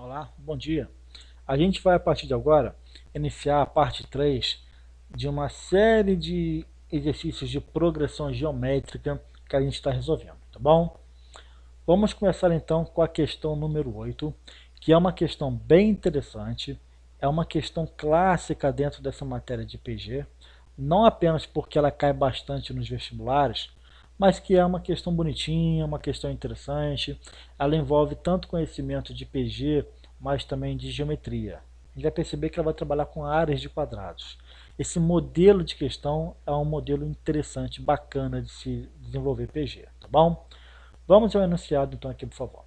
Olá, bom dia. A gente vai a partir de agora iniciar a parte 3 de uma série de exercícios de progressão geométrica que a gente está resolvendo, tá bom? Vamos começar então com a questão número 8, que é uma questão bem interessante, é uma questão clássica dentro dessa matéria de PG, não apenas porque ela cai bastante nos vestibulares, mas que é uma questão bonitinha, uma questão interessante. Ela envolve tanto conhecimento de PG, mas também de geometria. A gente vai perceber que ela vai trabalhar com áreas de quadrados. Esse modelo de questão é um modelo interessante, bacana de se desenvolver PG, tá bom? Vamos ao enunciado então aqui, por favor.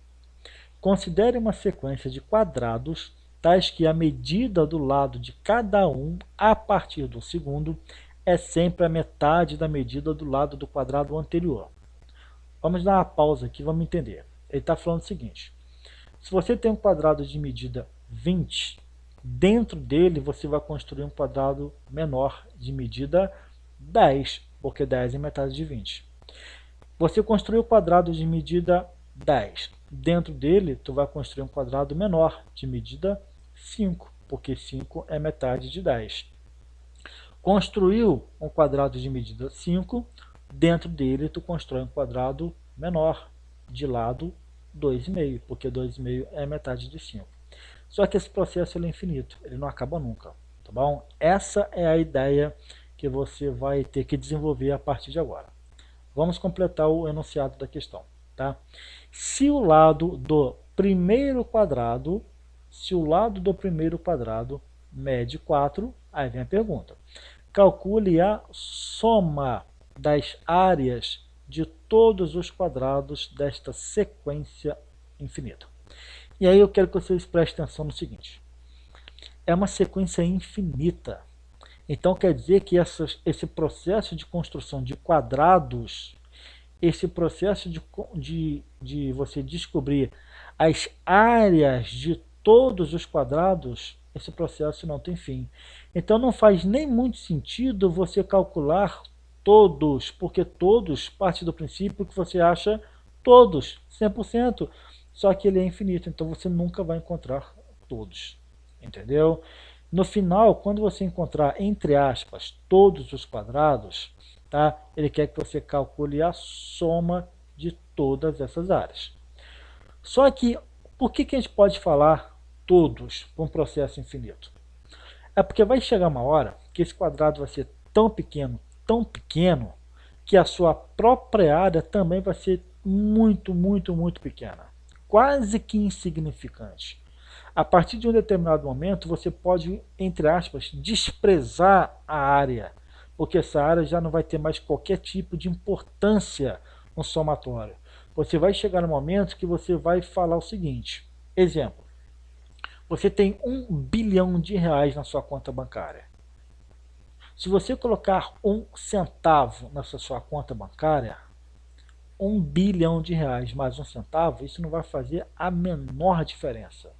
Considere uma sequência de quadrados tais que a medida do lado de cada um a partir do segundo é sempre a metade da medida do lado do quadrado anterior. Vamos dar uma pausa aqui, vamos entender. Ele está falando o seguinte: se você tem um quadrado de medida 20, dentro dele você vai construir um quadrado menor de medida 10, porque 10 é metade de 20. Você construiu o quadrado de medida 10. Dentro dele, tu vai construir um quadrado menor, de medida 5, porque 5 é metade de 10. Construiu um quadrado de medida 5, dentro dele tu constrói um quadrado menor, de lado 2,5, porque 2,5 é metade de 5. Só que esse processo ele é infinito, ele não acaba nunca, tá bom? Essa é a ideia que você vai ter que desenvolver a partir de agora. Vamos completar o enunciado da questão. Tá? Se o lado do primeiro quadrado, mede 4, aí vem a pergunta. Calcule a soma das áreas de todos os quadrados desta sequência infinita. E aí eu quero que vocês prestem atenção no seguinte. É uma sequência infinita. Então quer dizer que esse processo de construção de quadrados, esse processo de você descobrir as áreas de todos os quadrados, esse processo não tem fim. Então não faz nem muito sentido você calcular todos, porque todos parte do princípio que você acha todos, 100%, só que ele é infinito, então você nunca vai encontrar todos, entendeu? No final, quando você encontrar, entre aspas, todos os quadrados, tá? Ele quer que você calcule a soma de todas essas áreas. Só que, por que a gente pode falar todos para um processo infinito? É porque vai chegar uma hora que esse quadrado vai ser tão pequeno, que a sua própria área também vai ser muito, muito, muito pequena. Quase que insignificante. A partir de um determinado momento, você pode, entre aspas, desprezar a área, porque essa área já não vai ter mais qualquer tipo de importância no somatório. Você vai chegar no momento que você vai falar o seguinte: exemplo, você tem R$ 1 bilhão na sua conta bancária. Se você colocar 1 centavo nessa sua conta bancária, R$ 1 bilhão mais 1 centavo, isso não vai fazer a menor diferença.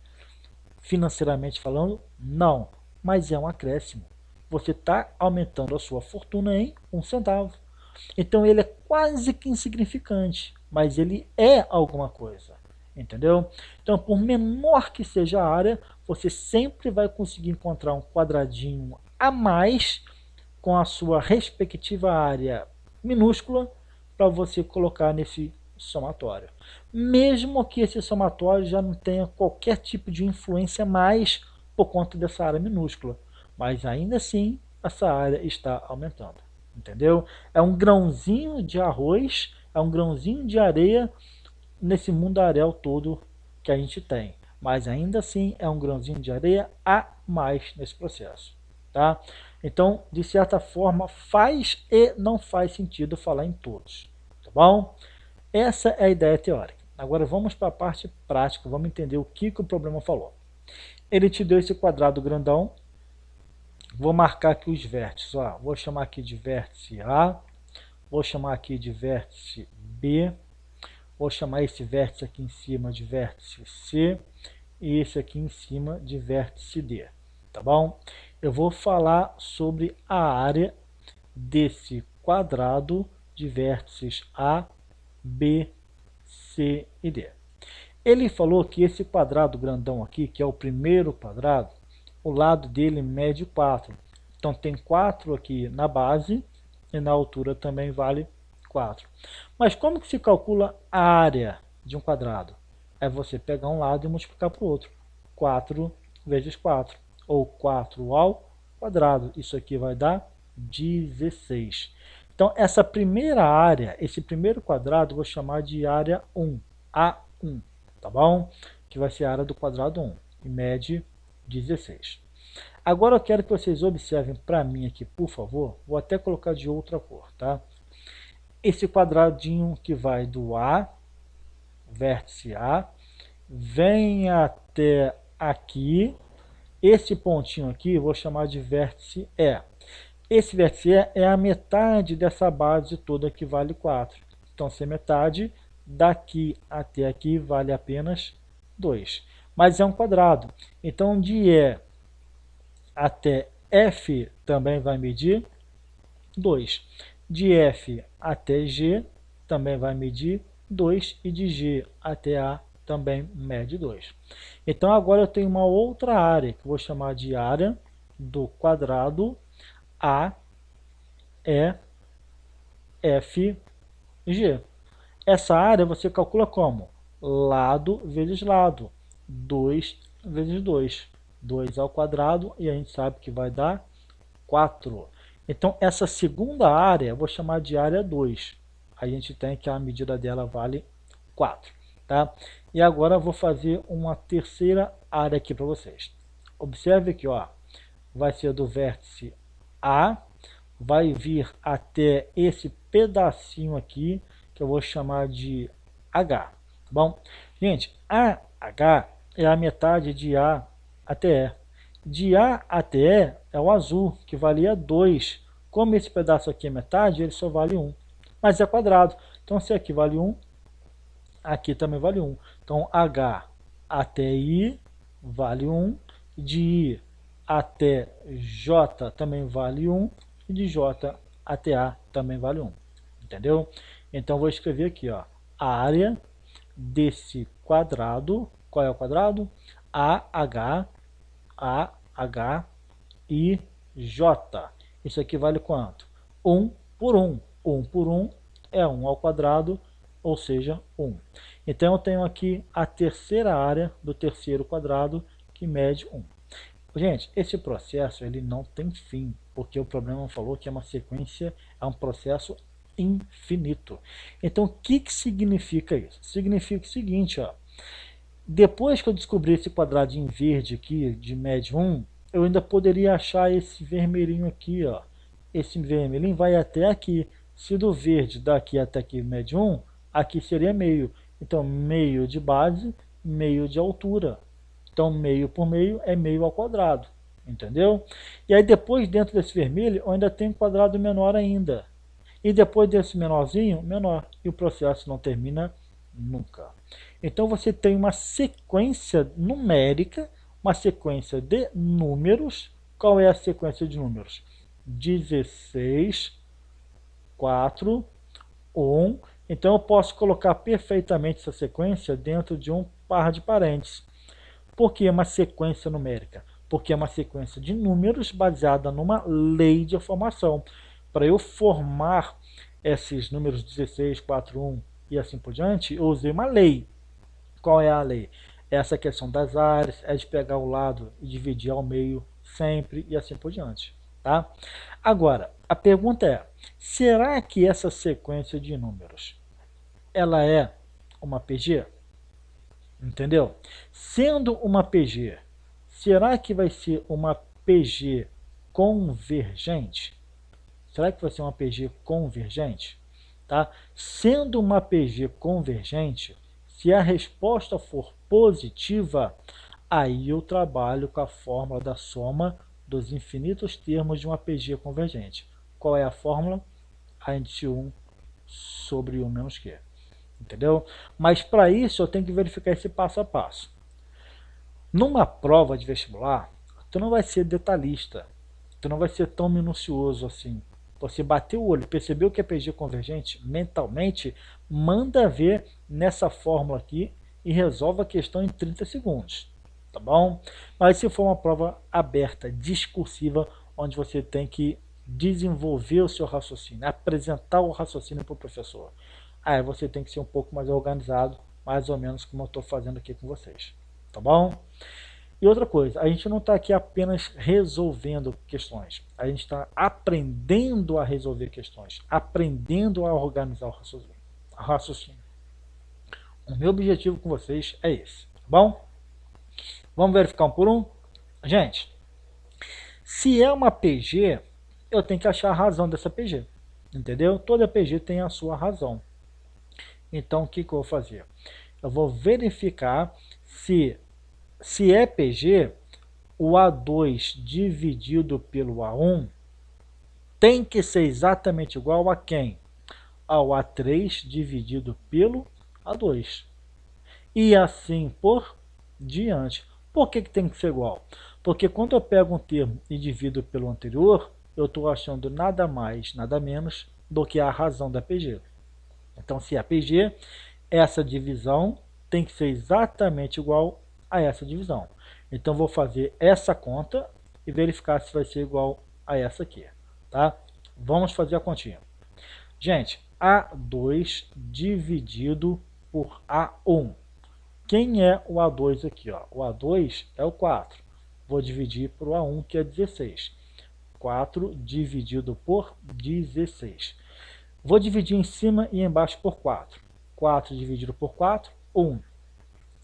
Financeiramente falando, não, mas é um acréscimo. Você está aumentando a sua fortuna em 1 centavo. Então ele é quase que insignificante, mas ele é alguma coisa. Entendeu? Então, por menor que seja a área, você sempre vai conseguir encontrar um quadradinho a mais com a sua respectiva área minúscula para você colocar nesse somatório. Mesmo que esse somatório já não tenha qualquer tipo de influência mais por conta dessa área minúscula, mas ainda assim essa área está aumentando. Entendeu? É um grãozinho de arroz, é um grãozinho de areia nesse mundaréu todo que a gente tem. Mas ainda assim é um grãozinho de areia a mais nesse processo. Tá? Então, de certa forma, faz e não faz sentido falar em todos. Tá bom? Essa é a ideia teórica. Agora vamos para a parte prática, vamos entender o que o problema falou. Ele te deu esse quadrado grandão, vou marcar aqui os vértices. Ó. Vou chamar aqui de vértice A, vou chamar aqui de vértice B, vou chamar esse vértice aqui em cima de vértice C e esse aqui em cima de vértice D. Tá bom? Eu vou falar sobre a área desse quadrado de vértices A, B, C e D. Ele falou que esse quadrado grandão aqui, que é o primeiro quadrado, o lado dele mede 4. Então tem 4 aqui na base e na altura também vale 4. Mas como que se calcula a área de um quadrado? É você pegar um lado e multiplicar para o outro. 4 vezes 4, ou 4 ao quadrado. Isso aqui vai dar 16. Então essa primeira área, esse primeiro quadrado, eu vou chamar de área 1, A1, tá bom? Que vai ser a área do quadrado 1, e mede 16. Agora eu quero que vocês observem para mim aqui, por favor, vou até colocar de outra cor, tá? Esse quadradinho que vai do A, vértice A, vem até aqui, esse pontinho aqui eu vou chamar de vértice E. Esse vértice E é a metade dessa base toda que vale 4. Então, se é metade, daqui até aqui vale apenas 2. Mas é um quadrado. Então, de E até F também vai medir 2. De F até G também vai medir 2. E de G até A também mede 2. Então, agora eu tenho uma outra área, que eu vou chamar de área do quadrado A, E, F, G. Essa área você calcula como? Lado vezes lado. 2 vezes 2. 2 ao quadrado, e a gente sabe que vai dar 4. Então, essa segunda área, eu vou chamar de área 2. A gente tem que a medida dela vale 4. Tá? E agora eu vou fazer uma terceira área aqui para vocês. Observe aqui, ó, vai ser do vértice A, vai vir até esse pedacinho aqui, que eu vou chamar de H. Tá bom? Gente, AH é a metade de A até E. De A até E é o azul, que valia 2. Como esse pedaço aqui é metade, ele só vale 1. Mas é quadrado. Então, se aqui vale 1, aqui também vale 1. Então, H até I vale 1. De I até J também vale 1. E de J até A também vale 1. Entendeu? Então, vou escrever aqui, ó, a área desse quadrado. Qual é o quadrado? AH I J. Isso aqui vale quanto? 1 por 1. 1 por 1 é 1 ao quadrado, ou seja, 1. Então, eu tenho aqui a terceira área do terceiro quadrado, que mede 1. Gente, esse processo ele não tem fim, porque o problema falou que é uma sequência, é um processo infinito. Então, o que significa isso? Significa o seguinte, ó, depois que eu descobri esse quadradinho verde aqui, de média 1, eu ainda poderia achar esse vermelhinho aqui, ó. Esse vermelhinho vai até aqui. Se do verde daqui até aqui média 1, aqui seria meio. Então, meio de base, meio de altura. Então, meio por meio é meio ao quadrado. Entendeu? E aí, depois, dentro desse vermelho, eu ainda tenho um quadrado menor ainda. E depois desse menorzinho, menor. E o processo não termina nunca. Então, você tem uma sequência numérica, uma sequência de números. Qual é a sequência de números? 16, 4, 1. Então, eu posso colocar perfeitamente essa sequência dentro de um par de parênteses. Por que uma sequência numérica? Porque é uma sequência de números baseada numa lei de formação. Para eu formar esses números 16, 4, 1 e assim por diante, eu usei uma lei. Qual é a lei? Essa questão das áreas, é de pegar o lado e dividir ao meio sempre e assim por diante. Tá? Agora, a pergunta é, será que essa sequência de números, ela é uma PG? Entendeu? Sendo uma PG, será que vai ser uma PG convergente? Será que vai ser uma PG convergente? Tá? Sendo uma PG convergente, se a resposta for positiva, aí eu trabalho com a fórmula da soma dos infinitos termos de uma PG convergente. Qual é a fórmula? A de 1 sobre 1 menos Q. Entendeu? Mas para isso eu tenho que verificar esse passo a passo. Numa prova de vestibular, tu não vai ser detalhista, tu não vai ser tão minucioso assim. Você bateu o olho, percebeu que é PG convergente mentalmente, manda ver nessa fórmula aqui e resolve a questão em 30 segundos, tá bom? Mas se for uma prova aberta, discursiva, onde você tem que desenvolver o seu raciocínio, apresentar o raciocínio para o professor, aí você tem que ser um pouco mais organizado, mais ou menos como eu estou fazendo aqui com vocês, tá bom? E outra coisa, a gente não está aqui apenas resolvendo questões, a gente está aprendendo a resolver questões, aprendendo a organizar o raciocínio. O meu objetivo com vocês é esse, tá bom? Vamos verificar um por um? Gente, se é uma PG, eu tenho que achar a razão dessa PG, entendeu? Toda PG tem a sua razão. Então, o que eu vou fazer? Eu vou verificar se é PG, o A2 dividido pelo A1 tem que ser exatamente igual a quem? Ao A3 dividido pelo A2. E assim por diante. Por que tem que ser igual? Porque quando eu pego um termo e divido pelo anterior, eu estou achando nada mais, nada menos do que a razão da PG. Então, se é PG, essa divisão tem que ser exatamente igual a essa divisão. Então, vou fazer essa conta e verificar se vai ser igual a essa aqui. Tá? Vamos fazer a continha. Gente, A2 dividido por A1. Quem é o A2 aqui? Ó? O A2 é o 4. Vou dividir por A1, que é 16. 4 dividido por 16. Vou dividir em cima e embaixo por 4. 4 dividido por 4, 1.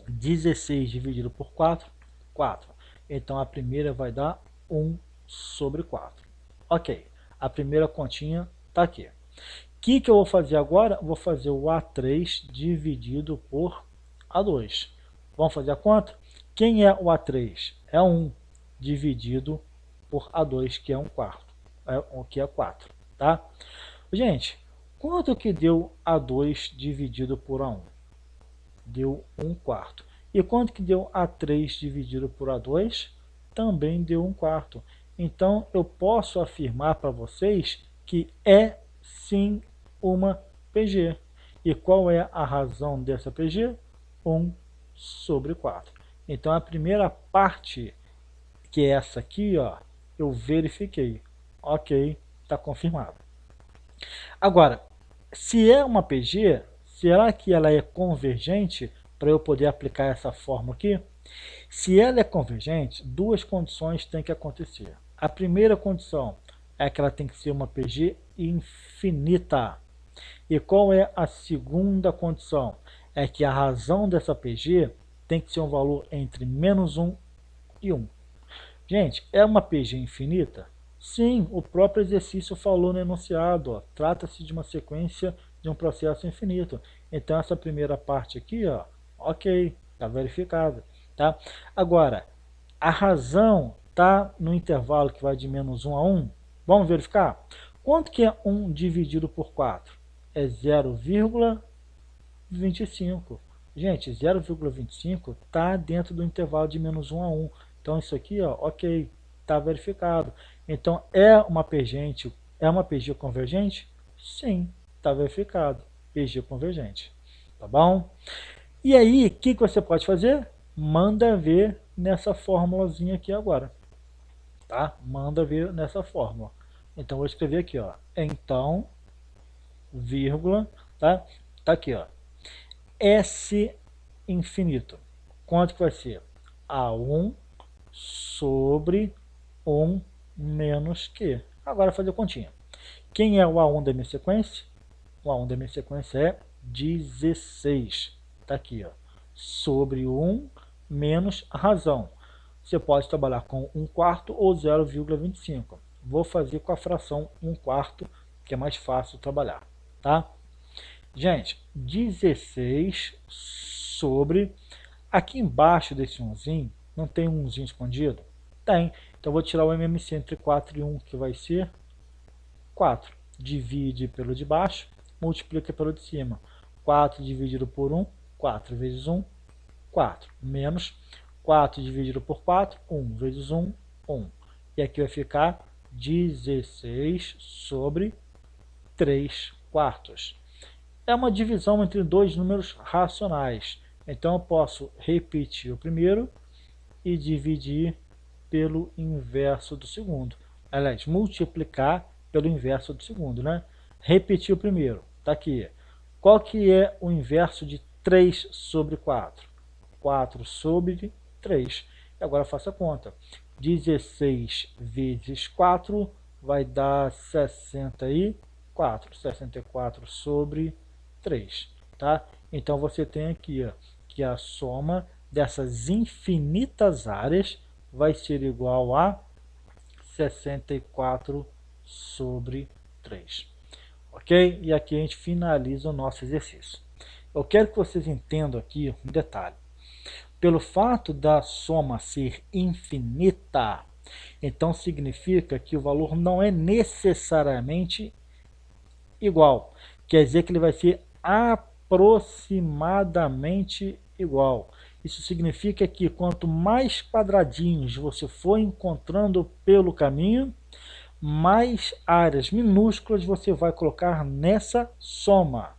16 dividido por 4, 4. Então, a primeira vai dar 1 sobre 4. Ok, a primeira continha está aqui. O que eu vou fazer agora? Vou fazer o A3 dividido por A2. Vamos fazer a conta? Quem é o A3? É 1 dividido por A2, que é 1 quarto, que é 4. Tá? Gente, quanto que deu A2 dividido por A1? Deu 1 quarto. E quanto que deu A3 dividido por A2? Também deu 1 quarto. Então, eu posso afirmar para vocês que é sim uma PG. E qual é a razão dessa PG? 1 sobre 4. Então, a primeira parte, que é essa aqui, ó, eu verifiquei. Ok, está confirmado. Agora, se é uma PG, será que ela é convergente para eu poder aplicar essa fórmula aqui? Se ela é convergente, duas condições têm que acontecer. A primeira condição é que ela tem que ser uma PG infinita. E qual é a segunda condição? É que a razão dessa PG tem que ser um valor entre menos 1 e 1. Gente, é uma PG infinita? Sim, o próprio exercício falou no enunciado. Trata-se de uma sequência de um processo infinito. Então, essa primeira parte aqui, ó, ok, está verificada. Tá? Agora, a razão está no intervalo que vai de menos 1 a 1. Vamos verificar? Quanto que é 1 dividido por 4? É 0,25. Gente, 0,25 está dentro do intervalo de menos 1 a 1. Então, isso aqui, ó, ok, está verificado. Então, é uma PG convergente? Sim, está verificado. PG convergente. Tá bom? E aí, o que você pode fazer? Manda ver nessa fórmulazinha aqui agora. Tá? Manda ver nessa fórmula. Então, vou escrever aqui, ó. Então, vírgula, tá? Tá aqui, ó. S infinito. Quanto que vai ser? A1 sobre 1 menos Q. Agora fazer a continha. Quem é o A1 da minha sequência? O A1 da minha sequência é 16. Tá aqui, ó. Sobre 1 menos a razão. Você pode trabalhar com 1 quarto ou 0,25. Vou fazer com a fração 1 quarto, que é mais fácil trabalhar, tá? Gente, 16 sobre... Aqui embaixo desse 1zinho, não tem um 1zinho escondido? Tem. Então, vou tirar o MMC entre 4 e 1, que vai ser 4. Divide pelo de baixo, multiplica pelo de cima. 4 dividido por 1, 4 vezes 1, 4. Menos 4 dividido por 4, 1 vezes 1, 1. E aqui vai ficar 16 sobre 3 quartos. É uma divisão entre dois números racionais. Então eu posso repetir o primeiro e dividir pelo inverso do segundo. Aliás, multiplicar pelo inverso do segundo, né? Repetir o primeiro, tá aqui. Qual que é o inverso de 3 sobre 4? 4 sobre 3. E agora faça a conta. 16 vezes 4 vai dar 64. 64 sobre 3. Tá? Então você tem aqui ó, que a soma dessas infinitas áreas vai ser igual a 64 sobre 3. Ok? E aqui a gente finaliza o nosso exercício. Eu quero que vocês entendam aqui um detalhe. Pelo fato da soma ser infinita, então significa que o valor não é necessariamente igual. Quer dizer que ele vai ser aproximadamente igual. Isso significa que quanto mais quadradinhos você for encontrando pelo caminho, mais áreas minúsculas você vai colocar nessa soma.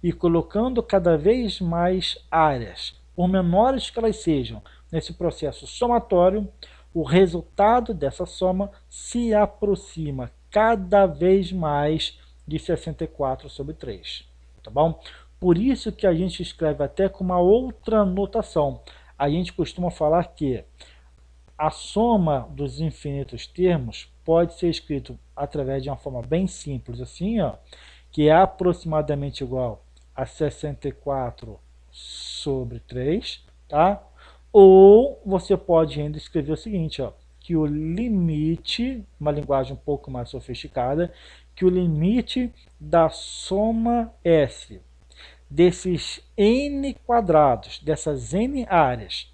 E colocando cada vez mais áreas, por menores que elas sejam, nesse processo somatório, o resultado dessa soma se aproxima cada vez mais de 64 sobre 3. Tá bom? Por isso que a gente escreve até com uma outra notação. A gente costuma falar que a soma dos infinitos termos pode ser escrito através de uma forma bem simples, assim, ó, que é aproximadamente igual a 64 sobre 3, tá? Ou você pode ainda escrever o seguinte, ó, que o limite, uma linguagem um pouco mais sofisticada, que o limite da soma S desses n quadrados, dessas n áreas,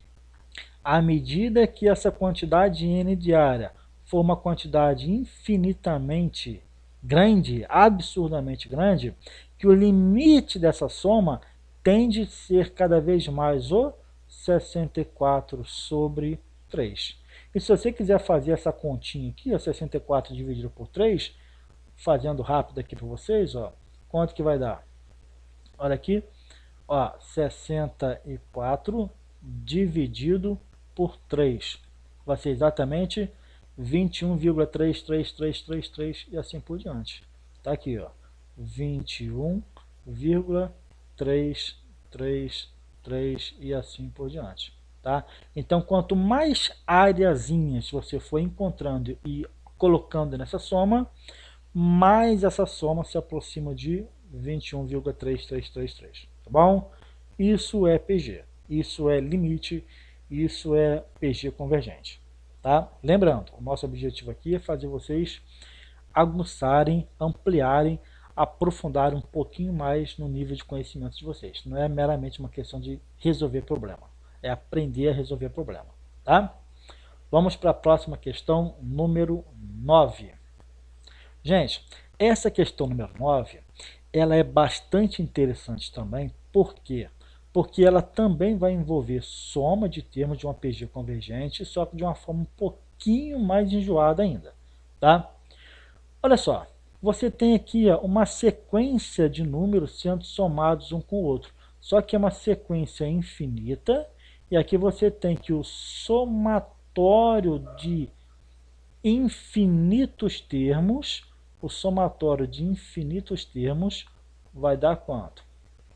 à medida que essa quantidade n de área for uma quantidade infinitamente grande, absurdamente grande, que o limite dessa soma tende a ser cada vez mais o 64 sobre 3. E se você quiser fazer essa continha aqui, ó, 64 dividido por 3, fazendo rápido aqui para vocês, ó, quanto que vai dar? Olha aqui, ó, 64 dividido por 3. Vai ser exatamente 21,33333 e assim por diante. Tá aqui, ó, 21,333 e assim por diante. Tá? Então, quanto mais areazinhas você for encontrando e colocando nessa soma, mais essa soma se aproxima de 21,3333. Tá bom? Isso é PG, isso é limite, isso é PG convergente. Tá? Lembrando, o nosso objetivo aqui é fazer vocês aguçarem, ampliarem, aprofundarem um pouquinho mais no nível de conhecimento de vocês. Não é meramente uma questão de resolver problema, é aprender a resolver problema. Tá? Vamos para a próxima questão, número 9. Gente, essa questão número 9, ela é bastante interessante também. Por quê? Porque ela também vai envolver soma de termos de uma PG convergente, só que de uma forma um pouquinho mais enjoada ainda. Tá? Olha só, você tem aqui ó, uma sequência de números sendo somados um com o outro. Só que é uma sequência infinita, e aqui você tem que o somatório de infinitos termos, vai dar quanto?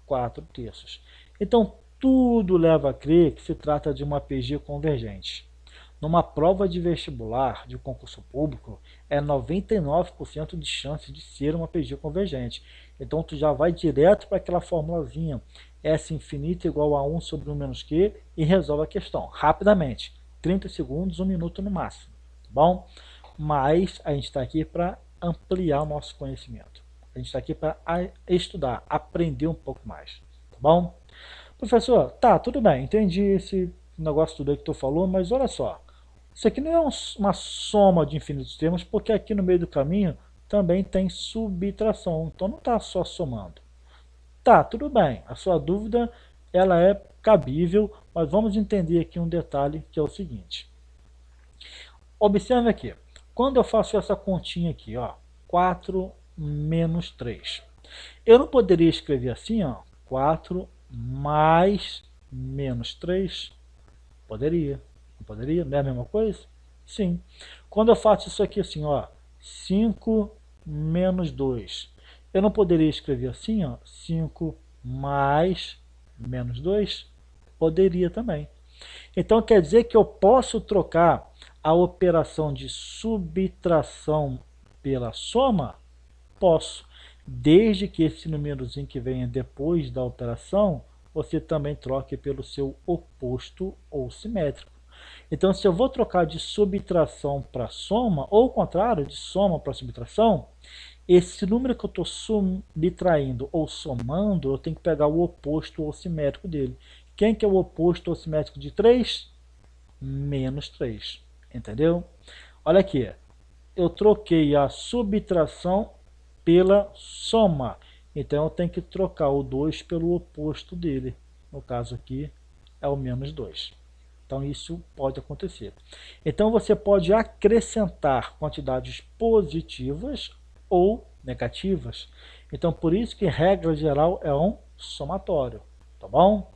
4 terços. Então, tudo leva a crer que se trata de uma PG convergente. Numa prova de vestibular, de concurso público, é 99% de chance de ser uma PG convergente. Então, tu já vai direto para aquela formulazinha, S infinito igual a 1 sobre 1 menos Q, e resolve a questão, rapidamente. 30 segundos, 1 minuto no máximo. Tá bom? Mas a gente está aqui para ampliar o nosso conhecimento. A gente está aqui para estudar, aprender um pouco mais. Tá bom? Professor, tá, tudo bem, entendi esse negócio tudo aí que tu falou, mas olha só. Isso aqui não é uma soma de infinitos termos, porque aqui no meio do caminho também tem subtração. Então não está só somando. Tá, tudo bem. A sua dúvida ela é cabível, mas vamos entender aqui um detalhe que é o seguinte. Observe aqui. Quando eu faço essa continha aqui, ó, 4 menos 3. Eu não poderia escrever assim, ó, 4 mais menos 3? Poderia. Não poderia? Não é a mesma coisa? Sim. Quando eu faço isso aqui assim, ó, 5 menos 2, eu não poderia escrever assim, ó, 5 mais menos 2? Poderia também. Então quer dizer que eu posso trocar a operação de subtração pela soma? Posso, desde que esse númerozinho que venha depois da operação, você também troque pelo seu oposto ou simétrico. Então, se eu vou trocar de subtração para soma, ou o contrário, de soma para subtração, esse número que eu estou subtraindo ou somando, eu tenho que pegar o oposto ou simétrico dele. Quem que é o oposto ou simétrico de 3? Menos 3. Entendeu? Olha aqui. Eu troquei a subtração pela soma. Então, eu tenho que trocar o 2 pelo oposto dele. No caso aqui, é o menos 2. Então, isso pode acontecer. Então, você pode acrescentar quantidades positivas ou negativas. Então, por isso que, regra geral, é um somatório. Tá bom?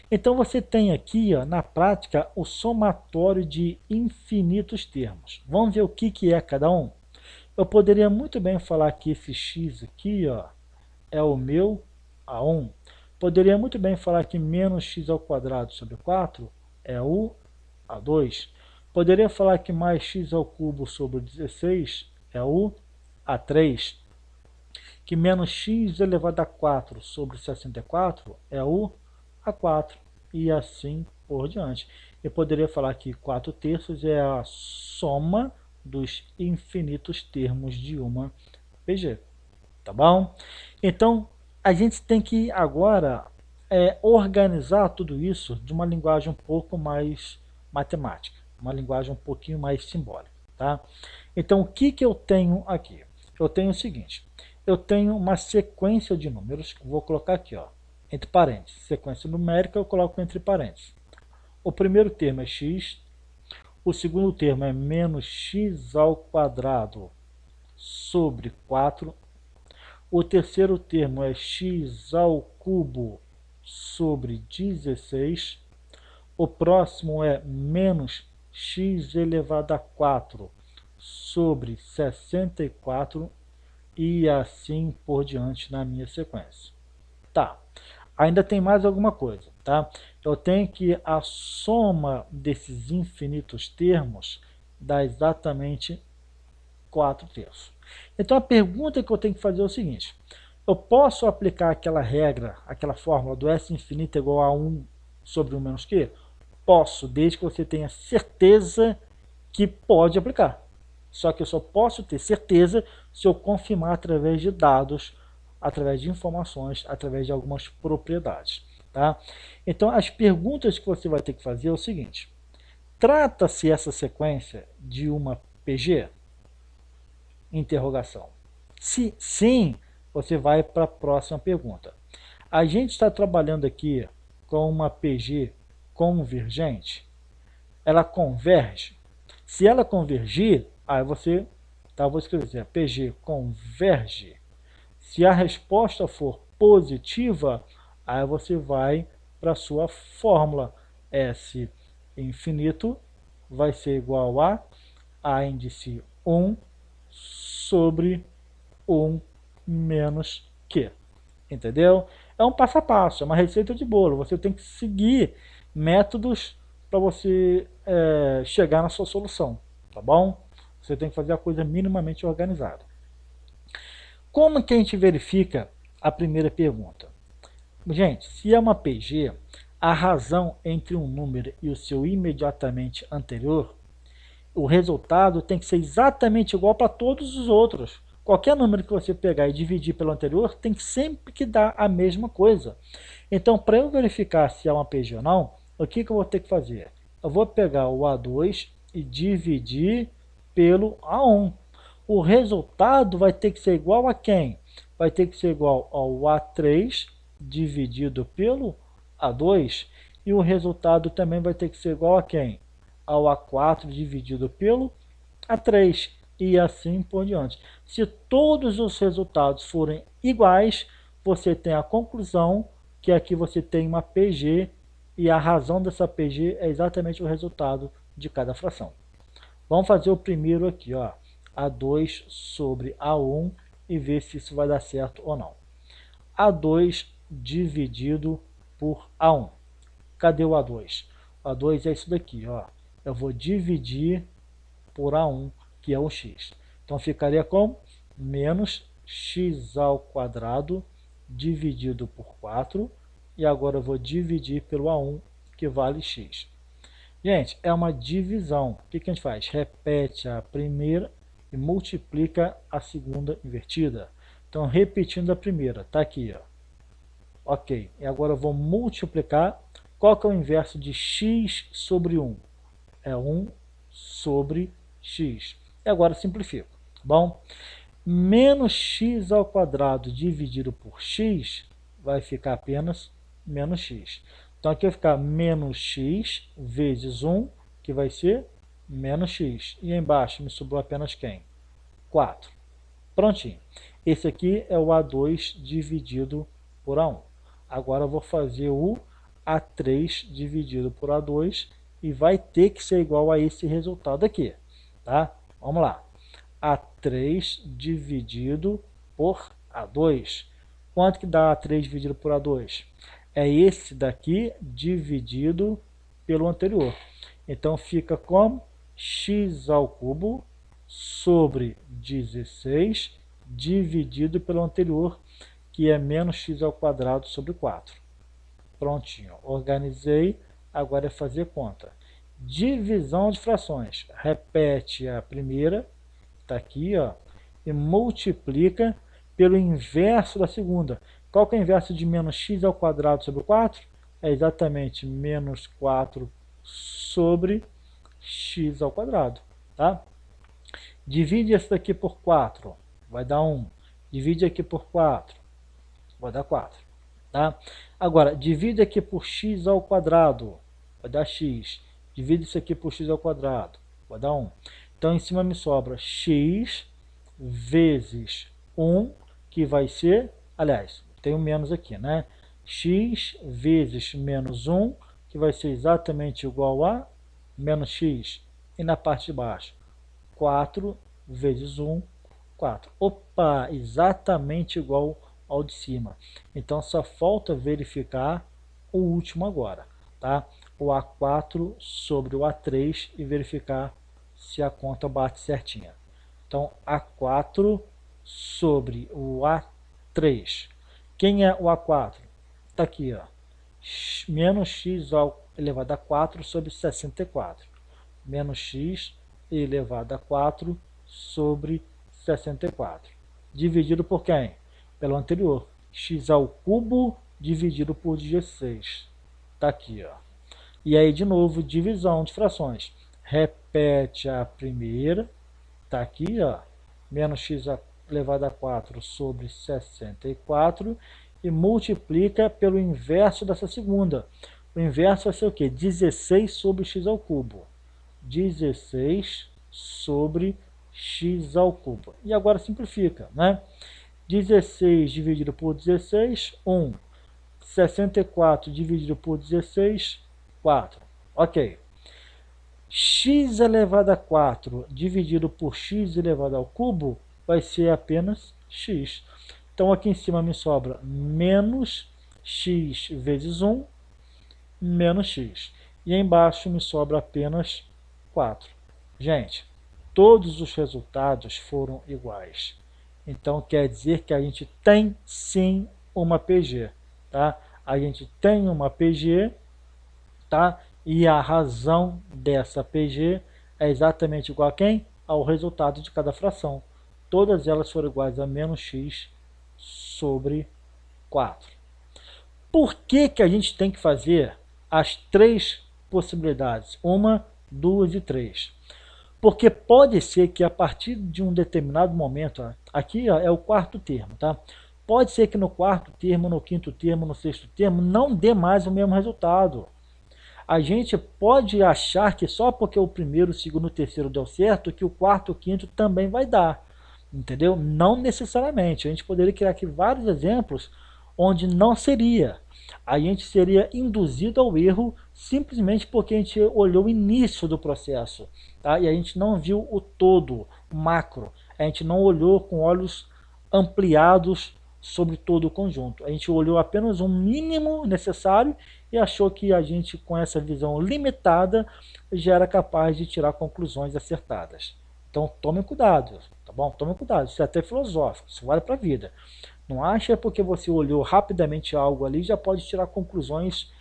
Então, você tem aqui, ó, na prática, o somatório de infinitos termos. Vamos ver o que é cada um? Eu poderia muito bem falar que esse x aqui, ó, é o meu A1. Poderia muito bem falar que menos x ao quadrado sobre 4 é o A2. Poderia falar que mais x ao cubo sobre 16 é o A3. Que menos x elevado a 4 sobre 64 é o A4. E assim por diante. Eu poderia falar que 4 terços é a soma dos infinitos termos de uma PG. Tá bom? Então, a gente tem que agora organizar tudo isso de uma linguagem um pouco mais matemática, uma linguagem um pouquinho mais simbólica. Tá? Então, o que eu tenho aqui? Eu tenho o seguinte, eu tenho uma sequência de números, que eu vou colocar aqui, ó, entre parênteses. Sequência numérica eu coloco entre parênteses. O primeiro termo é x, o segundo termo é menos x ao quadrado sobre 4. O terceiro termo é x ao cubo sobre 16. O próximo é menos x elevado a 4 sobre 64 e assim por diante na minha sequência. Tá, ainda tem mais alguma coisa, tá? Eu tenho que a soma desses infinitos termos dá exatamente 4 terços. Então a pergunta que eu tenho que fazer é o seguinte, eu posso aplicar aquela regra, aquela fórmula do S infinito igual a 1 sobre 1 menos Q? Posso, desde que você tenha certeza que pode aplicar. Só que eu só posso ter certeza se eu confirmar através de dados, através de informações, através de algumas propriedades. Tá? Então as perguntas que você vai ter que fazer é o seguinte, trata-se essa sequência de uma PG? Interrogação. Se sim, você vai para a próxima pergunta. A gente está trabalhando aqui com uma PG convergente? Ela converge? Se ela convergir, aí você, tá, vou escrever, PG converge. Se a resposta for positiva, aí você vai para a sua fórmula. S infinito vai ser igual a índice 1 sobre 1 menos Q. Entendeu? É um passo a passo, é uma receita de bolo. Você tem que seguir métodos para você chegar na sua solução. Tá bom? Você tem que fazer a coisa minimamente organizada. Como que a gente verifica a primeira pergunta? Gente, se é uma PG, a razão entre um número e o seu imediatamente anterior, o resultado tem que ser exatamente igual para todos os outros. Qualquer número que você pegar e dividir pelo anterior, tem que sempre que dar a mesma coisa. Então, para eu verificar se é uma PG ou não, o que eu vou ter que fazer? Eu vou pegar o A2 e dividir pelo A1. O resultado vai ter que ser igual a quem? Vai ter que ser igual ao A3 dividido pelo A2. E o resultado também vai ter que ser igual a quem? Ao A4 dividido pelo A3. E assim por diante. Se todos os resultados forem iguais, você tem a conclusão que aqui você tem uma PG e a razão dessa PG é exatamente o resultado de cada fração. Vamos fazer o primeiro aqui, ó, A2 sobre A1 e ver se isso vai dar certo ou não. A2 dividido por A1. Cadê o A2? O A2 é isso daqui, ó. Eu vou dividir por A1, que é o x. Então ficaria como? Menos x ao quadrado dividido por 4. E agora eu vou dividir pelo A1, que vale x. Gente, é uma divisão. O que a gente faz? Repete a primeira e multiplica a segunda invertida. Então, repetindo a primeira, está aqui, ó. Ok, e agora eu vou multiplicar. Qual que é o inverso de x sobre 1? É 1 sobre x. E agora simplifico, tá bom? Menos x ao quadrado dividido por x vai ficar apenas menos x. Então aqui vai ficar menos x vezes 1, que vai ser menos x. E embaixo me sobrou apenas quem? 4. Prontinho. Esse aqui é o A2 dividido por A1. Agora eu vou fazer o A3 dividido por A2 e vai ter que ser igual a esse resultado aqui. Tá? Vamos lá. A3 dividido por A2. Quanto que dá A3 dividido por A2? É esse daqui dividido pelo anterior. Então fica como x ao cubo sobre 16 dividido pelo anterior, que é menos x ao quadrado sobre 4. Prontinho, organizei, agora é fazer conta. Divisão de frações, repete a primeira, está aqui, ó, e multiplica pelo inverso da segunda. Qual que é o inverso de menos x ao quadrado sobre 4? É exatamente menos 4 sobre x ao quadrado, tá? Divide isso daqui por 4, vai dar 1. Divide aqui por 4, vai dar 4. Tá? Agora, divide aqui por x ao quadrado, vai dar x. Divide isso aqui por x ao quadrado, vai dar 1. Então, em cima me sobra x vezes 1, que vai ser, aliás, tem um menos aqui, né? X vezes menos 1, que vai ser exatamente igual a menos x. E na parte de baixo, 4 vezes 1, 4. Opa, exatamente igual ao de cima. Então só falta verificar o último agora, tá? O A4 sobre o A3 e verificar se a conta bate certinha. Então A4 sobre o A3. Quem é o A4? Está aqui, ó. Menos x elevado a 4 sobre 64. Menos x elevado a 4 sobre 64. Dividido por quem? Pelo anterior. X ao cubo dividido por 16. Está aqui, ó. E aí, de novo, divisão de frações. Repete a primeira. Está aqui, ó. Menos x elevado a 4 sobre 64. E multiplica pelo inverso dessa segunda. O inverso vai ser o quê? 16 sobre x ao cubo. 16 sobre x ao cubo. E agora simplifica, né? 16 dividido por 16, 1. 64 dividido por 16, 4. Ok. X elevado a 4 dividido por x elevado ao cubo vai ser apenas x. Então aqui em cima me sobra menos x vezes 1, menos x. E aí embaixo me sobra apenas 4. Gente, todos os resultados foram iguais. Então quer dizer que a gente tem sim uma PG. Tá? A gente tem uma PG, tá? E a razão dessa PG é exatamente igual a quem? Ao resultado de cada fração. Todas elas foram iguais a menos x sobre 4. Por que a gente tem que fazer as três possibilidades? 1, 2 e 3. Porque pode ser que a partir de um determinado momento, ó, aqui ó, é o quarto termo, tá? Pode ser que no quarto termo, no quinto termo, no sexto termo, não dê mais o mesmo resultado. A gente pode achar que só porque o primeiro, o segundo e o terceiro deu certo, que o quarto e o quinto também vai dar. Entendeu? Não necessariamente. A gente poderia criar aqui vários exemplos onde não seria. A gente seria induzido ao erro simplesmente porque a gente olhou o início do processo, tá? E a gente não viu o todo, o macro. A gente não olhou com olhos ampliados sobre todo o conjunto. A gente olhou apenas um mínimo necessário e achou que a gente, com essa visão limitada, já era capaz de tirar conclusões acertadas. Então tome cuidado, tá bom? Tome cuidado, isso é até filosófico, isso vale para a vida. Não acha porque você olhou rapidamente algo ali, já pode tirar conclusões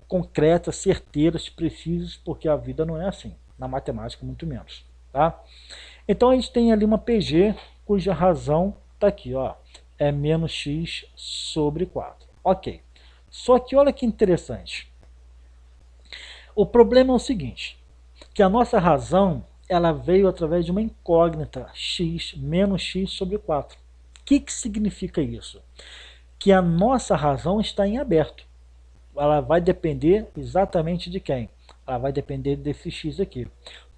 concretas, certeiras, precisas, porque a vida não é assim, na matemática muito menos. Tá? Então a gente tem ali uma PG cuja razão está aqui, ó, é menos x sobre 4. Ok, só que olha que interessante. O problema é o seguinte, que a nossa razão ela veio através de uma incógnita x menos x sobre 4. O que significa isso? Que a nossa razão está em aberto. Ela vai depender exatamente de quem? Ela vai depender desse x aqui.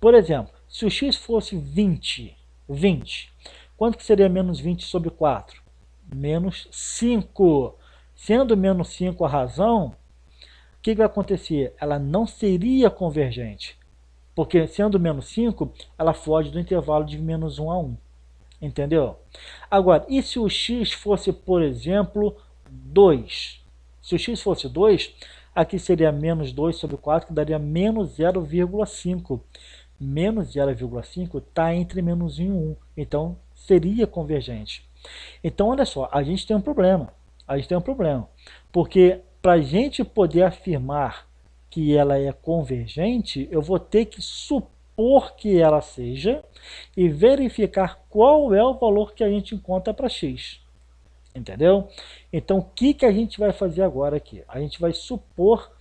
Por exemplo, se o x fosse 20, quanto que seria menos 20 sobre 4? Menos 5. Sendo menos 5 a razão, o que vai acontecer? Ela não seria convergente. Porque sendo menos 5, ela foge do intervalo de menos 1 a 1. Entendeu? Agora, e se o x fosse, por exemplo, 2? Se o x fosse 2, aqui seria menos 2 sobre 4, que daria menos 0,5. Menos 0,5 está entre menos 1 e 1. Então, seria convergente. Então, olha só, a gente tem um problema. Porque para a gente poder afirmar que ela é convergente, eu vou ter que supor que ela seja e verificar qual é o valor que a gente encontra para x. Entendeu? Então, o que a gente vai fazer agora aqui? A gente vai supor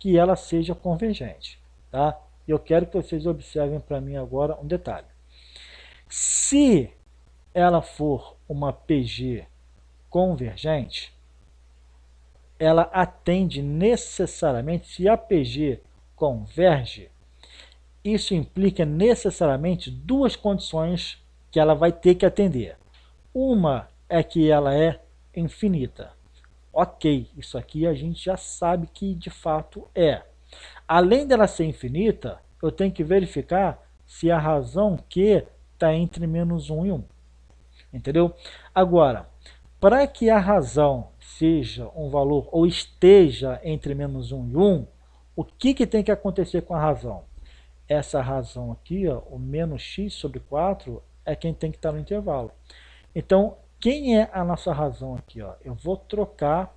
que ela seja convergente. Tá? Eu quero que vocês observem para mim agora um detalhe. Se ela for uma PG convergente, ela atende necessariamente, se a PG converge, isso implica necessariamente duas condições que ela vai ter que atender. Uma é que ela é infinita. Ok, isso aqui a gente já sabe que de fato é. Além dela ser infinita, eu tenho que verificar se a razão Q está entre menos 1 e 1. Entendeu? Agora, para que a razão seja um valor ou esteja entre menos 1 e 1, o que tem que acontecer com a razão? Essa razão aqui, ó, o menos x sobre 4, é quem tem que estar no intervalo. Então, quem é a nossa razão aqui? Ó? Eu vou trocar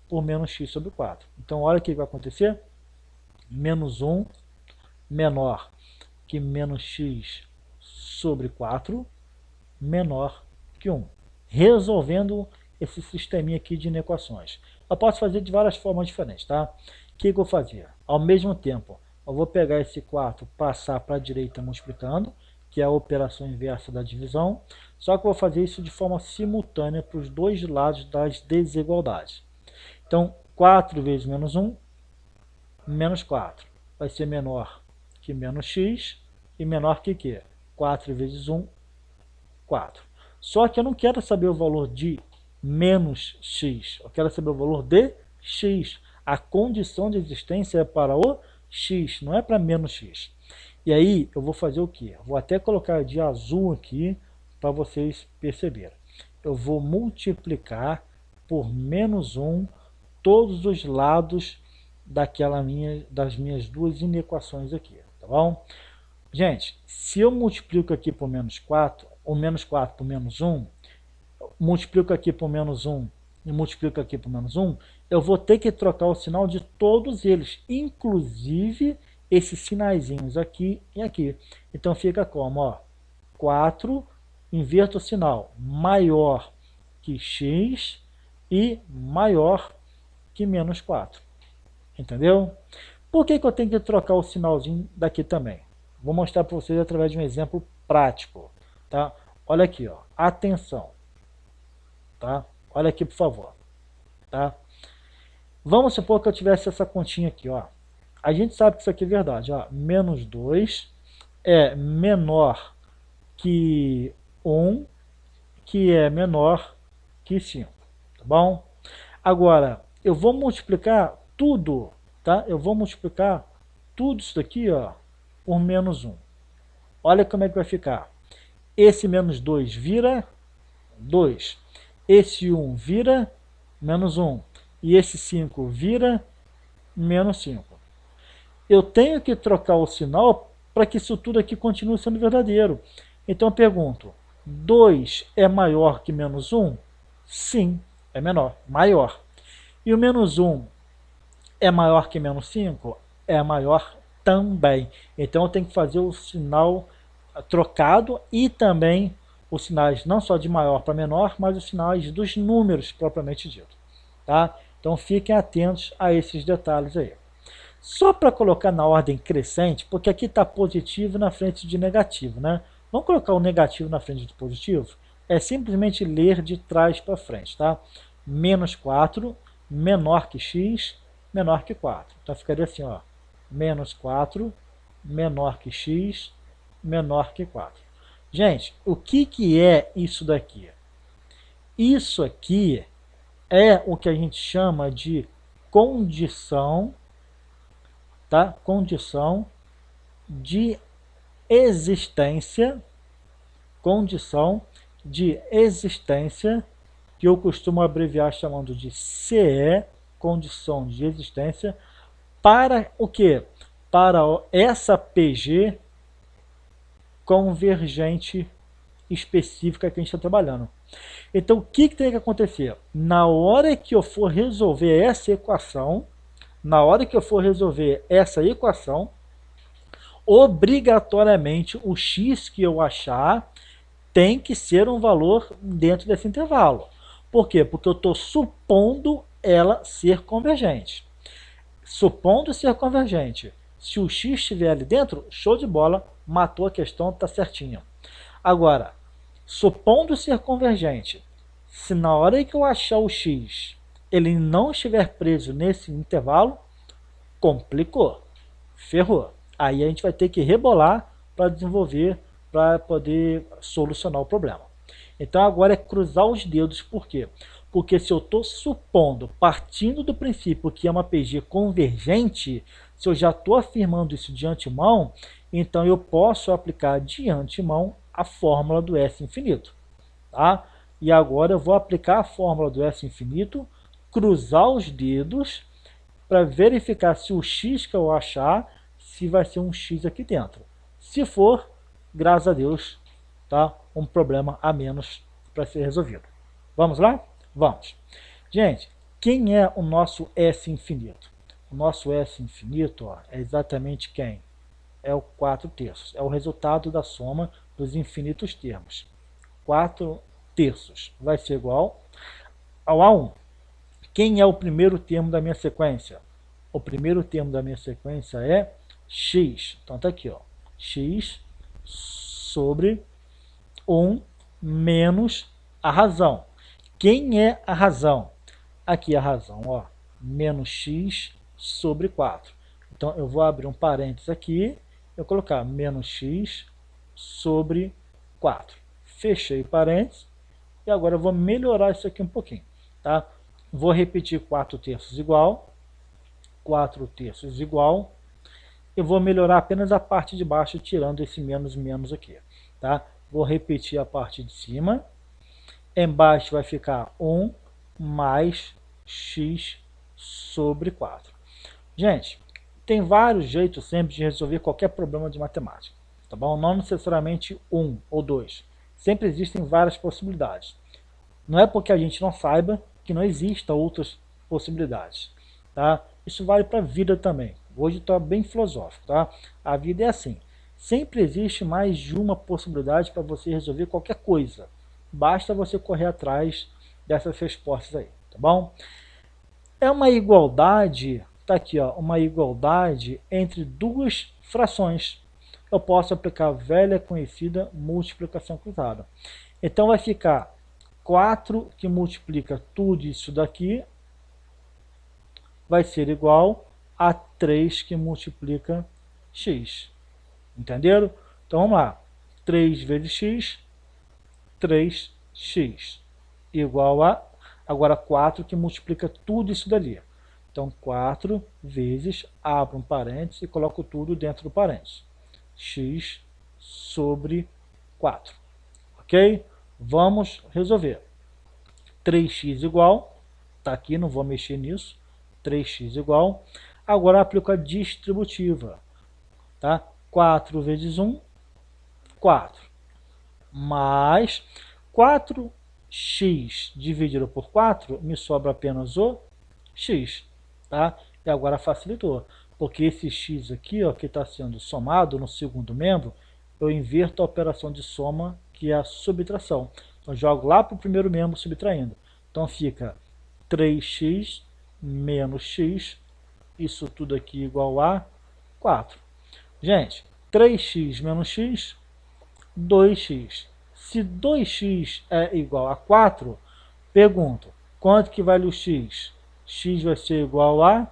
por menos x sobre 4. Então, olha o que vai acontecer. Menos 1 menor que menos x sobre 4 menor que 1. Resolvendo esse sisteminha aqui de inequações. Eu posso fazer de várias formas diferentes, tá? O que eu vou fazer? Ao mesmo tempo, eu vou pegar esse 4, passar para a direita multiplicando, que é a operação inversa da divisão, só que eu vou fazer isso de forma simultânea para os dois lados das desigualdades. Então, 4 vezes menos 1, menos 4. Vai ser menor que menos x e menor que quê? 4 vezes 1, 4. Só que eu não quero saber o valor de menos x, eu quero saber o valor de x. A condição de existência é para o x, não é para menos x. E aí eu vou fazer o quê? Vou até colocar de azul aqui para vocês perceberem. Eu vou multiplicar por menos 1 todos os lados das minhas duas inequações aqui, tá bom? Gente, se eu multiplico aqui por menos 4, ou menos 4 por menos 1, multiplico aqui por menos 1 e multiplico aqui por menos 1, eu vou ter que trocar o sinal de todos eles, inclusive esses sinaizinhos aqui e aqui. Então fica como? Ó, 4, inverto o sinal, maior que x e maior que menos 4. Entendeu? Por que eu tenho que trocar o sinalzinho daqui também? Vou mostrar para vocês através de um exemplo prático. Tá? Olha aqui, ó. Atenção. Tá? Olha aqui, por favor. Tá? Vamos supor que eu tivesse essa continha aqui. Ó. A gente sabe que isso aqui é verdade. Ó. Menos 2 é menor que 1, que é menor que 5. Tá bom? Agora, eu vou multiplicar tudo, tá? Eu vou multiplicar tudo isso daqui, ó, por menos 1. Olha como é que vai ficar. Esse menos 2 vira 2. Esse 1 vira menos 1. E esse 5 vira menos 5. Eu tenho que trocar o sinal para que isso tudo aqui continue sendo verdadeiro. Então eu pergunto, 2 é maior que menos 1? Sim, é menor, maior. E o menos 1 é maior que menos 5? É maior também. Então eu tenho que fazer o sinal trocado e também os sinais não só de maior para menor, mas os sinais dos números propriamente dito. Tá? Então fiquem atentos a esses detalhes aí. Só para colocar na ordem crescente, porque aqui está positivo na frente de negativo, né? Vamos colocar o negativo na frente do positivo? É simplesmente ler de trás para frente, tá? Menos 4, menor que x, menor que 4. Então ficaria assim, ó. Menos 4, menor que x, menor que 4. Gente, o que é isso daqui? Isso aqui é o que a gente chama de condição, tá? Condição de existência, que eu costumo abreviar chamando de CE, condição de existência, para o quê? Para essa PG convergente específica que a gente está trabalhando. Então, o que tem que acontecer? Na hora que eu for resolver essa equação, obrigatoriamente o x que eu achar tem que ser um valor dentro desse intervalo. Por quê? Porque eu estou supondo ela ser convergente. Supondo ser convergente, se o x estiver ali dentro, show de bola, matou a questão, está certinho. Agora, supondo ser convergente, se na hora que eu achar o x, ele não estiver preso nesse intervalo, complicou, ferrou. Aí a gente vai ter que rebolar para desenvolver, para poder solucionar o problema. Então agora é cruzar os dedos, por quê? Porque se eu estou supondo, partindo do princípio que é uma PG convergente, se eu já estou afirmando isso de antemão, então eu posso aplicar de antemão a fórmula do S infinito. Tá? E agora eu vou aplicar a fórmula do S infinito, cruzar os dedos para verificar se o x que eu achar, se vai ser um x aqui dentro. Se for, graças a Deus, tá? Um problema a menos para ser resolvido. Vamos lá? Vamos. Gente, quem é o nosso S infinito? O nosso S infinito, ó, é exatamente quem? É o 4/3. É o resultado da soma dos infinitos termos. 4/3 vai ser igual ao A1. Quem é o primeiro termo da minha sequência? O primeiro termo da minha sequência é x. Então tá aqui, ó. X sobre 1 menos a razão. Quem é a razão? Aqui a razão, ó. Menos x sobre 4. Então eu vou abrir um parênteses aqui. Eu colocar menos x sobre 4. Fechei parênteses. E agora eu vou melhorar isso aqui um pouquinho, tá? Vou repetir 4/3 igual. 4/3 igual. Eu vou melhorar apenas a parte de baixo, tirando esse menos menos aqui, tá? Vou repetir a parte de cima. Embaixo vai ficar 1 mais x sobre 4. Gente, tem vários jeitos sempre de resolver qualquer problema de matemática, tá bom? Não necessariamente 1 ou 2. Sempre existem várias possibilidades. Não é porque a gente não saiba que não existam outras possibilidades, tá? Isso vale para a vida também. Hoje está bem filosófico, tá? A vida é assim. Sempre existe mais de uma possibilidade para você resolver qualquer coisa. Basta você correr atrás dessas respostas aí, tá bom? É uma igualdade, tá aqui, ó, uma igualdade entre duas frações. Eu posso aplicar a velha conhecida multiplicação cruzada. Então vai ficar 4 que multiplica tudo isso daqui vai ser igual a 3 que multiplica x. Entenderam? Então vamos lá. 3 vezes x, 3x, igual a Agora 4 que multiplica tudo isso dali. Então 4 vezes, abro um parênteses e coloco tudo dentro do parênteses. X sobre 4. Ok? Vamos resolver. 3x igual, está aqui, não vou mexer nisso. 3x igual. Agora aplico a distributiva. Tá? 4 vezes 1, 4. Mais 4x dividido por 4, me sobra apenas o x. Tá? E agora facilitou, porque esse x aqui, ó, que está sendo somado no segundo membro, eu inverto a operação de soma, que é a subtração. Então, jogo lá para o primeiro membro subtraindo. Então, fica 3x menos x, isso tudo aqui igual a 4. Gente, 3x menos x, 2x. Se 2x é igual a 4, pergunto, quanto que vale o x? X vai ser igual a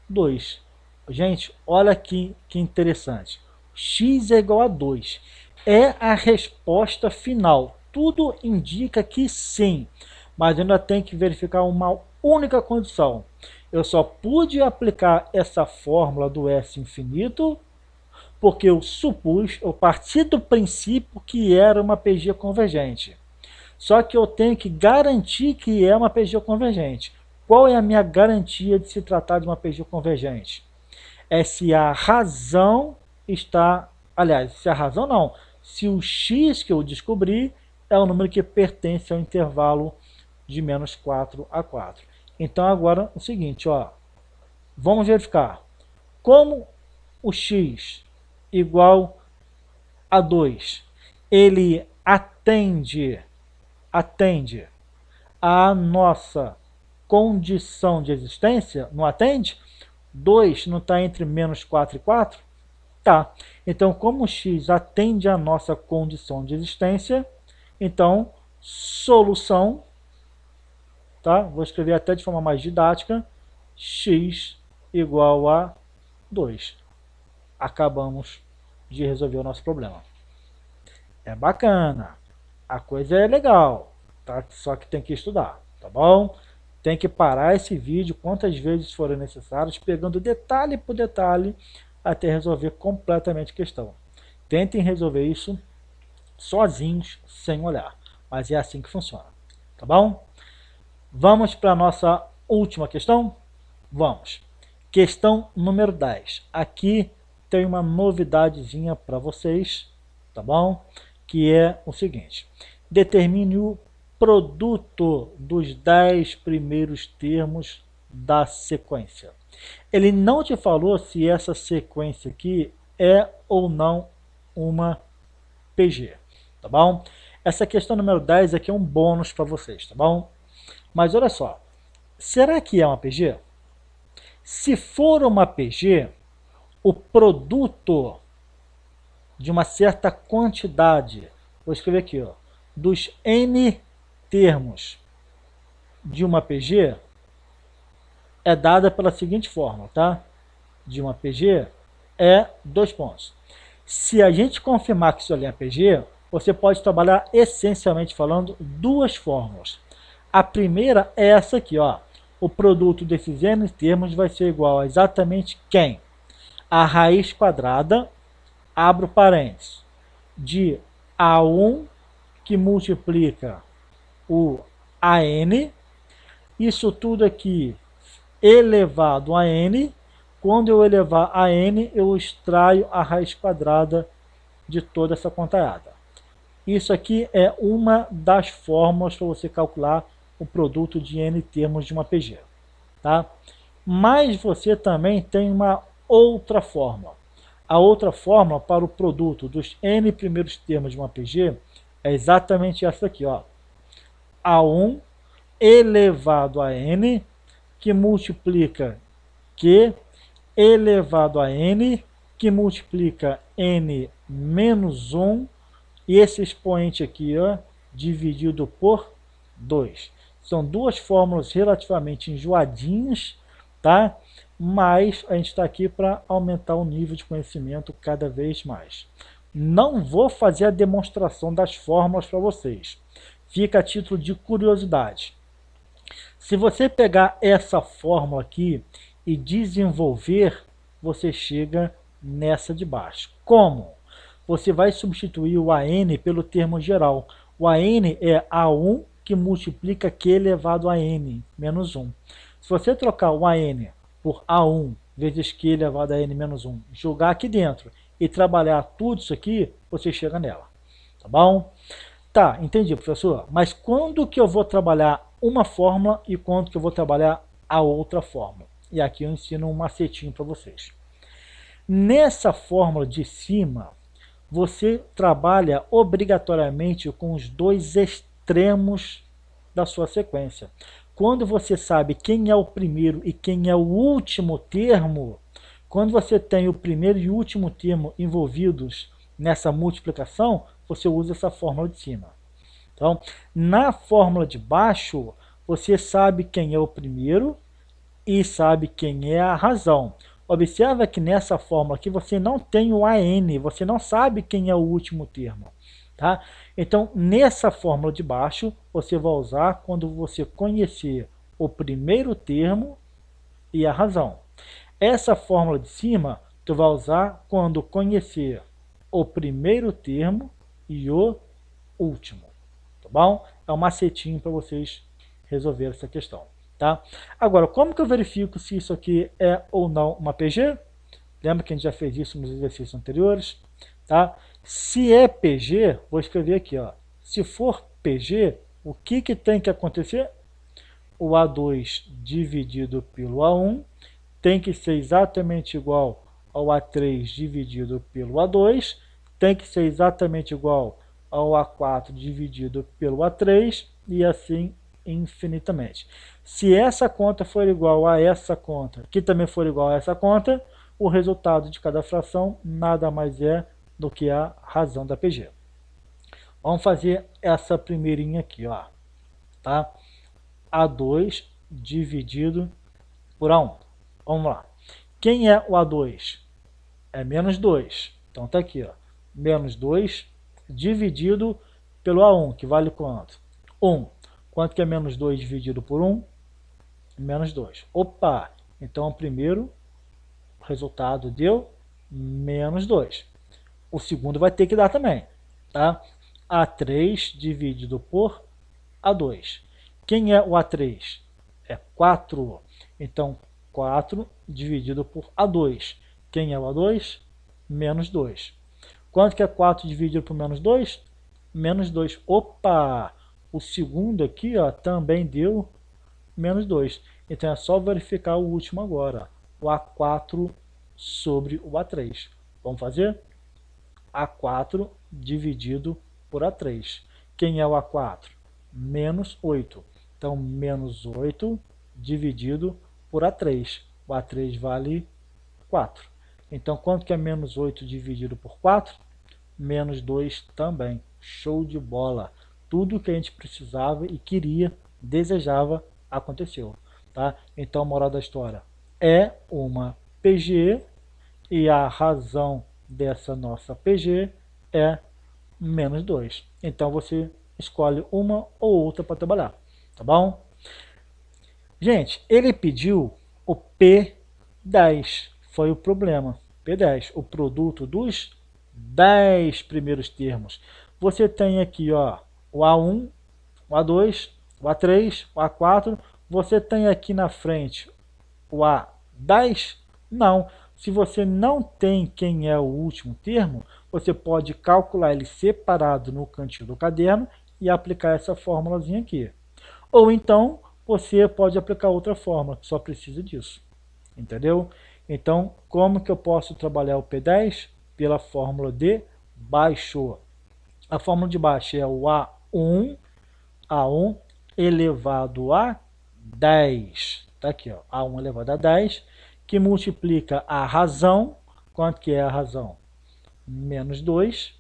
2. Gente, olha que interessante. X é igual a 2. É a resposta final. Tudo indica que sim, mas ainda tem que verificar uma única condição. Eu só pude aplicar essa fórmula do S infinito porque eu parti do princípio que era uma PG convergente. Só que eu tenho que garantir que é uma PG convergente. Qual é a minha garantia de se tratar de uma PG convergente? É se a razão está... Aliás, se a razão não. Se o x que eu descobri é o número que pertence ao intervalo de menos 4 a 4. Então agora é o seguinte, ó, vamos verificar. Como o x igual a 2, ele atende a nossa condição de existência, não atende? 2 não está entre menos 4 e 4? Tá. Então, como x atende a nossa condição de existência, então, solução, tá? Vou escrever até de forma mais didática, x igual a 2. Acabamos de resolver o nosso problema. É bacana, a coisa é legal, tá? Só que tem que estudar, tá bom? Tem que parar esse vídeo quantas vezes forem necessárias, pegando detalhe por detalhe, até resolver completamente a questão. Tentem resolver isso sozinhos, sem olhar, mas é assim que funciona, tá bom? Vamos para a nossa última questão? Vamos. Questão número 10. Aqui tem uma novidadezinha para vocês, tá bom? Que é o seguinte: determine o produto dos 10 primeiros termos da sequência. Ele não te falou se essa sequência aqui é ou não uma PG, tá bom? Essa questão número 10 aqui é um bônus para vocês, tá bom? Mas olha só, será que é uma PG? Se for uma PG, o produto de uma certa quantidade, vou escrever aqui, ó, dos N termos de uma PG é dada pela seguinte fórmula, tá? De uma PG é 2 pontos. Se a gente confirmar que isso ali é PG, você pode trabalhar essencialmente falando duas fórmulas. A primeira é essa aqui, ó. O produto desses N termos vai ser igual a exatamente quem? A raiz quadrada, abro parênteses, de A1 que multiplica o AN, isso tudo aqui elevado a N. Quando eu elevar a N, eu extraio a raiz quadrada de toda essa contada. Isso aqui é uma das fórmulas para você calcular o produto de N termos de uma PG. Tá? Mas você também tem uma outra fórmula. A outra fórmula para o produto dos N primeiros termos de uma PG é exatamente essa aqui, ó. A1 elevado a N, que multiplica Q elevado a N, que multiplica N menos 1, e esse expoente aqui, ó, dividido por 2. São duas fórmulas relativamente enjoadinhas, tá? Mas a gente está aqui para aumentar o nível de conhecimento cada vez mais. Não vou fazer a demonstração das fórmulas para vocês. Fica a título de curiosidade. Se você pegar essa fórmula aqui e desenvolver, você chega nessa de baixo. Como? Você vai substituir o AN pelo termo geral. O AN é A1 que multiplica Q elevado a N menos 1. Se você trocar o AN por A1 vezes Q elevado a N menos 1, jogar aqui dentro e trabalhar tudo isso aqui, você chega nela. Tá bom? Tá, entendi, professor. Mas quando que eu vou trabalhar uma fórmula e quando que eu vou trabalhar a outra fórmula? E aqui eu ensino um macetinho para vocês. Nessa fórmula de cima, você trabalha obrigatoriamente com os dois extremos da sua sequência. Quando você sabe quem é o primeiro e quem é o último termo, quando você tem o primeiro e o último termo envolvidos nessa multiplicação, você usa essa fórmula de cima. Então, na fórmula de baixo, você sabe quem é o primeiro e sabe quem é a razão. Observa que nessa fórmula aqui você não tem o AN, você não sabe quem é o último termo. Tá? Então, nessa fórmula de baixo, você vai usar quando você conhecer o primeiro termo e a razão. Essa fórmula de cima, tu vai usar quando conhecer o primeiro termo e o último. Tá bom? É um macetinho para vocês resolverem essa questão. Tá? Agora, como que eu verifico se isso aqui é ou não uma PG? Lembra que a gente já fez isso nos exercícios anteriores? Tá? Se é PG, vou escrever aqui, ó. Se for PG, o que tem que acontecer? O A2 dividido pelo A1 tem que ser exatamente igual ao A3 dividido pelo A2, tem que ser exatamente igual ao A4 dividido pelo A3 e assim infinitamente. Se essa conta for igual a essa conta, que também for igual a essa conta, o resultado de cada fração nada mais é do que a razão da PG. Vamos fazer essa primeirinha aqui, ó, tá? A2 dividido por A1. Vamos lá. Quem é o A2? É menos 2. Então tá aqui, ó. Menos 2 dividido pelo A1, que vale quanto? 1. Quanto que é menos 2 dividido por 1? Menos 2. Opa! Então o primeiro resultado deu menos 2. O segundo vai ter que dar também, tá? A3 dividido por A2. Quem é o A3? É 4. Então, 4 dividido por A2. Quem é o A2? Menos 2. Quanto que é 4 dividido por menos 2? Menos 2. Opa! O segundo aqui, ó, também deu menos 2. Então é só verificar o último agora. O A4 sobre o A3. Vamos fazer? A4 dividido por A3. Quem é o A4? Menos 8. Então, menos 8 dividido por A3. O A3 vale 4. Então, quanto que é menos 8 dividido por 4? Menos 2 também. Show de bola. Tudo que a gente precisava e queria, desejava, aconteceu. Tá? Então, moral da história, é uma PG e a razão dessa nossa PG é menos 2. Então, você escolhe uma ou outra para trabalhar. Tá bom? Gente, ele pediu o P10. Foi o problema. P10, o produto dos 10 primeiros termos. Você tem aqui, ó, o A1, o A2, o A3, o A4. Você tem aqui na frente o A10? Não. Se você não tem quem é o último termo, você pode calcular ele separado no cantinho do caderno e aplicar essa fórmulazinha aqui. Ou então, você pode aplicar outra fórmula, que só precisa disso. Entendeu? Então, como que eu posso trabalhar o P10? Pela fórmula de baixo. A fórmula de baixo é o A1 elevado a 10. Tá aqui, ó, A1 elevado a 10, que multiplica a razão. Quanto que é a razão? Menos 2,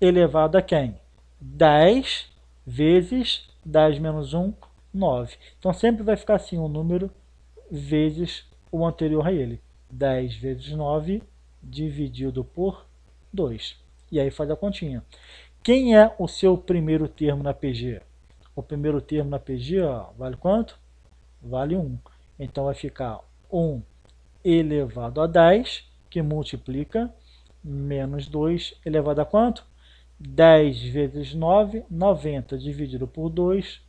elevado a quem? 10 vezes 10 menos 1, 9. Então, sempre vai ficar assim, um número vezes o anterior a ele. 10 vezes 9 dividido por 2. E aí faz a continha. Quem é o seu primeiro termo na PG? O primeiro termo na PG, ó, vale quanto? vale 1. Então vai ficar 1 elevado a 10, que multiplica, menos 2 elevado a quanto? 10 vezes 9, 90 dividido por 2,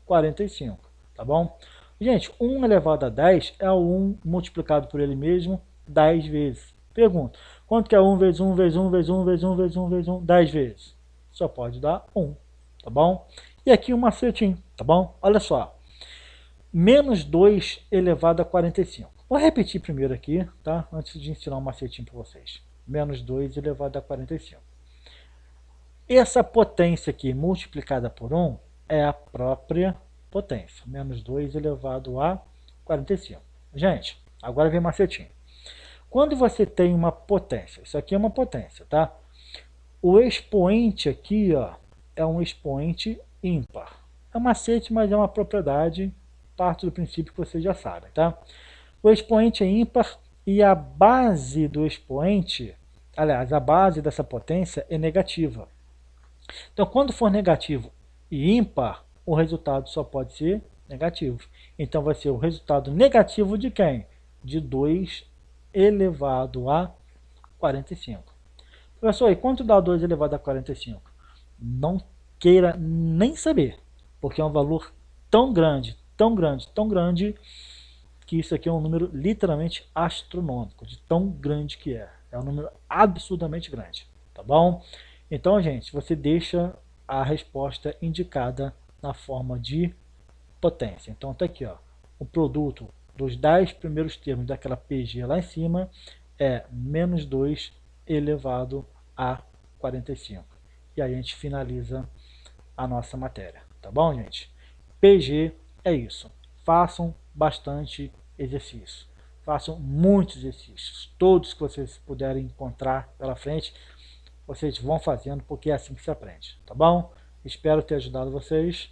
45, tá bom? Gente, 1 elevado a 10 é o 1 multiplicado por ele mesmo 10 vezes. Pergunta, quanto que é 1 vezes 1 vezes 1 vezes 1 vezes 1 vezes 1 vezes 1? 10 vezes. Só pode dar 1, tá bom? E aqui um macetinho, tá bom? Olha só, menos 2 elevado a 45. Vou repetir primeiro aqui, tá? Antes de ensinar um macetinho para vocês. Menos 2 elevado a 45. Essa potência aqui multiplicada por 1 é a própria potência. Menos 2 elevado a 45. Gente, agora vem macetinho. Quando você tem uma potência, isso aqui é uma potência, tá? O expoente aqui, ó, é um expoente ímpar. É um macete, mas é uma propriedade, parte do princípio que vocês já sabem, tá? O expoente é ímpar e a base do expoente, aliás, a base dessa potência é negativa. Então, quando for negativo e ímpar, o resultado só pode ser negativo. Então, vai ser o resultado negativo de quem? De 2 elevado a 45. Professor, e quanto dá 2 elevado a 45? Não queira nem saber, porque é um valor tão grande, tão grande, tão grande, que isso aqui é um número literalmente astronômico, de tão grande que é. É um número absurdamente grande, tá bom? Então, gente, você deixa a resposta indicada na forma de potência. Então, tá aqui, ó, o produto dos 10 primeiros termos daquela PG lá em cima é menos 2 elevado a 45. E aí a gente finaliza a nossa matéria, tá bom, gente? PG é isso. Façam bastante exercício. Façam muitos exercícios. Todos que vocês puderem encontrar pela frente, vocês vão fazendo, porque é assim que se aprende, tá bom? Espero ter ajudado vocês.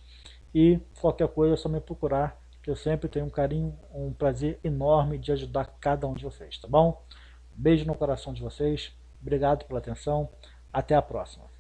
E qualquer coisa é só me procurar, que eu sempre tenho um carinho, um prazer enorme de ajudar cada um de vocês, tá bom? Beijo no coração de vocês. Obrigado pela atenção. Até a próxima.